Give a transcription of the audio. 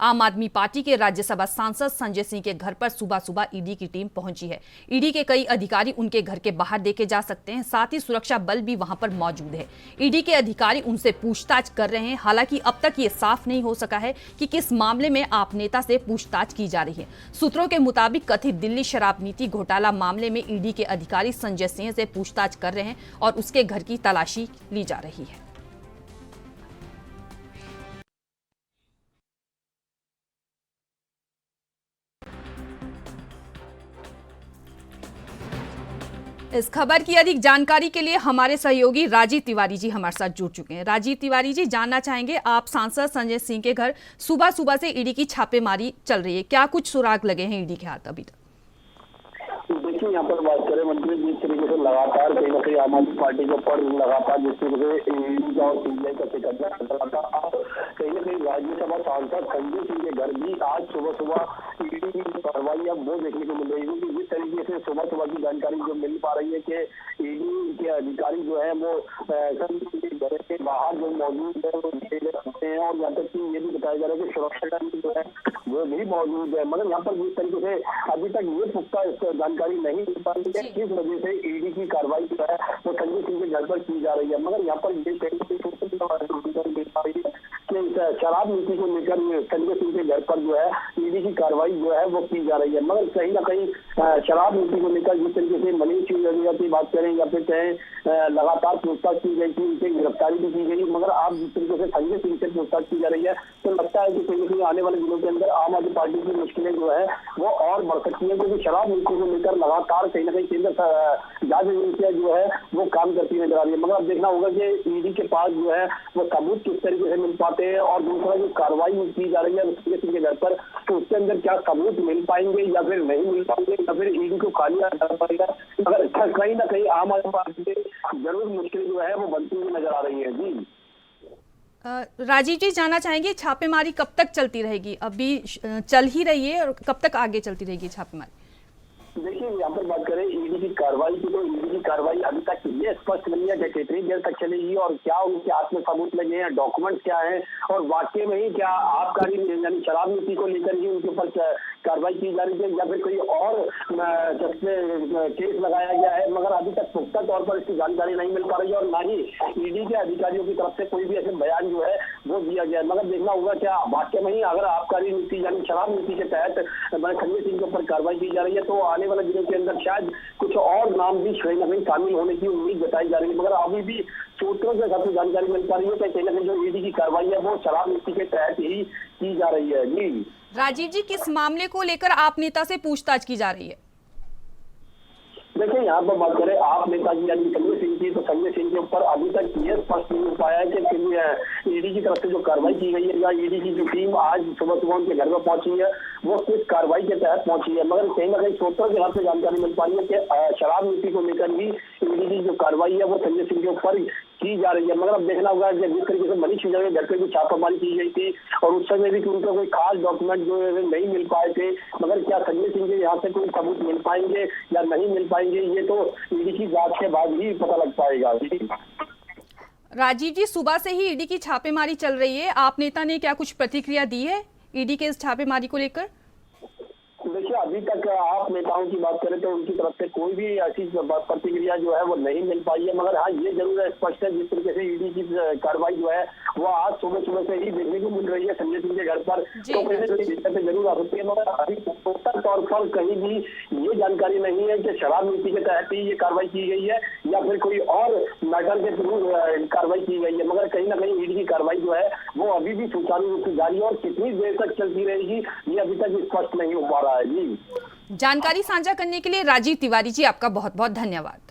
आम आदमी पार्टी के राज्यसभा सांसद संजय सिंह के घर पर सुबह सुबह ईडी की टीम पहुंची है। ईडी के कई अधिकारी उनके घर के बाहर देखे जा सकते हैं, साथ ही सुरक्षा बल भी वहां पर मौजूद है। ईडी के अधिकारी उनसे पूछताछ कर रहे हैं। हालांकि अब तक ये साफ नहीं हो सका है कि किस मामले में आप नेता से पूछताछ की जा रही है। सूत्रों के मुताबिक कथित दिल्ली शराब नीति घोटाला मामले में ईडी के अधिकारी संजय सिंह से पूछताछ कर रहे हैं और उसके घर की तलाशी ली जा रही है। इस खबर की अधिक जानकारी के लिए हमारे सहयोगी राजीव तिवारी जी हमारे साथ जुड़ चुके हैं। राजीव तिवारी जी, जानना चाहेंगे, आप सांसद संजय सिंह के घर सुबह सुबह से ईडी की छापेमारी चल रही है, क्या कुछ सुराग लगे हैं ईडी के हाथ अभी तक? देखिए, यहाँ पर बात करें मंत्री, जिस तरीके से लगातार कहीं ना कहीं आम आदमी पार्टी के ऊपर लगातार जिस तरीके से ईडी और सीबीआई का शिकंजा कहीं ना कहीं राज्यसभा सांसद संजय सिंह के घर भी आज सुबह सुबह ईडी की कार्रवाई अब वो देखने को मिल रही है कि जिस तरीके से सुबह सुबह की जानकारी जो मिल पा रही है कि ईडी के अधिकारी जो है वो संजय के घर के बाहर जो मौजूद है वो देखे जा सकते हैं और यहाँ तक कि ये भी बताया जा रहा है कि सुरक्षा जो है वो भी मौजूद है। मगर यहाँ पर जिस तरीके से अभी तक ये पुख्ता जानकारी नहीं मिल पा रही है किस वजह से ईडी की कार्रवाई जो है वो संजय सिंह के घर पर की जा रही है। मगर यहाँ पर ये मिल पा रही है कि शराब नीति को लेकर संजय सिंह के घर पर जो है ईडी की कार्रवाई जो है वो की जा रही है। मगर कहीं ना कहीं शराब नीति को लेकर जिस तरीके से मनीष सिसोदिया की बात करें या फिर कहें लगातार पूछताछ की गई थी, उनकी गिरफ्तारी भी की गई, मगर आज जिस तरीके से संजय सिंह से पूछताछ की जा रही है तो लगता है कि कहीं ना कहीं आने वाले दिनों के अंदर आम आदमी पार्टी की मुश्किलें जो है वो और बढ़ सकती है, क्योंकि शराब नीति को लेकर लगातार कहीं ना कहीं केंद्र जांच एजेंसियां जो है वो काम करती नजर आ रही है। मगर अब देखना होगा कि ईडी के पास जो है वो सबूत किस तरीके से मिल पाते हैं और दूसरा जो कार्रवाई की जा रही है संजय सिंह के घर पर तो उसके अंदर क्या सबूत मिल पाएंगे या फिर नहीं मिल पाएंगे या फिर ईडी को खाली कर पाएगा। अगर कहीं ना कहीं आम आदमी पार्टी से जरूर मुश्किल जो है वो बनती हुई नजर आ रही है। जी राजीव जी, जानना चाहेंगे छापेमारी कब तक चलती रहेगी? अभी चल ही रही है और कब तक आगे चलती रहेगी छापेमारी? देखिए, यहाँ पर बात करें ईडी की कार्रवाई की तो ईडी की कार्रवाई अभी तक ये स्पष्ट नहीं है कि कितनी देर तक चलेगी और क्या उनके हाथ में सबूत लगे हैं, डॉक्यूमेंट क्या है और वाकई में ही क्या आबकारी यानी शराब नीति को लेकर ही उनके ऊपर कार्रवाई की जा रही है या फिर कोई और केस लगाया गया है। मगर अभी तक पुख्ता तौर पर इसकी जानकारी नहीं मिल पा रही है और ना ही ईडी के अधिकारियों की तरफ से कोई भी ऐसे बयान जो है वो दिया गया है। मगर देखना होगा क्या वाकई में ही अगर आबकारी नीति यानी शराब नीति के तहत संजय सिंह के ऊपर कार्रवाई की जा रही है तो आने वाले दिनों के अंदर शायद कुछ और नाम भी कहीं ना कहीं शामिल होने की उम्मीद जताई जा रही है। मगर अभी भी सूत्रों से काफी जानकारी मिल पा रही है कि कहीं ना कहीं जो ईडी की कार्रवाई है वो शराब नीति के तहत ही की जा रही है। जी राजीव जी, किस मामले को लेकर आप नेता से पूछताछ की जा रही है? देखिए, यहाँ पर बात करें आप नेता जी यानी संजय सिंह की तो संजय सिंह के ऊपर अभी तक ये स्पष्ट नहीं हो पाया है कि ईडी की तरफ से जो कार्रवाई की गई है या ईडी की जो टीम आज सुबह सुबह उनके घर में पहुंची है वो किस कार्रवाई के तहत पहुंची है। मगर कहीं ना कहीं सूत्रों के हाथ से जानकारी मिल पा रही है कि शराब नीति को लेकर ही ईडी की जो कार्रवाई है वो संजय सिंह के ऊपर की जा रही है। मगर अब देखना होगा कि जिस तरीके से मनीष सिसोदिया के घर पर भी छापामारी की गई थी और उस समय भी उनका कोई खास डॉक्यूमेंट जो है नहीं मिल पाए थे, मगर क्या संजय सिंह के यहाँ से कोई सबूत मिल पाएंगे या नहीं मिल पाएंगे ये तो ईडी की जांच के बाद ही पता लग पाएगा। राजीव जी, सुबह से ही ईडी की छापेमारी चल रही है, आप नेता ने क्या कुछ प्रतिक्रिया दी है ईडी के इस छापेमारी को लेकर? देखिए, अभी तक आप नेताओं की बात करें तो उनकी तरफ से कोई भी ऐसी प्रतिक्रिया जो है वो नहीं मिल पाई है। मगर हाँ, ये जरूर है स्पष्ट है जिस तरीके से ईडी की कार्रवाई जो है वो आज सुबह सुबह से ही देखने को मिल रही है संजय सिंह के घर पर तो कहीं ना कहीं दिक्कतें जरूर आ सकती है। मगर अभी पुख्ता तौर पर कहीं भी ये जानकारी नहीं है कि शराब नीति के तहत ही ये कार्रवाई की गई है या फिर कोई और मैटर के थ्रू कार्रवाई की गई है। मगर कहीं ना कहीं ईडी की कार्रवाई जो है वो अभी भी सुचारू रूप से जारी है और कितनी देर तक चलती रहेगी ये अभी तक स्पष्ट नहीं हो पा रहा है। जी, जानकारी साझा करने के लिए राजीव तिवारी जी आपका बहुत बहुत धन्यवाद।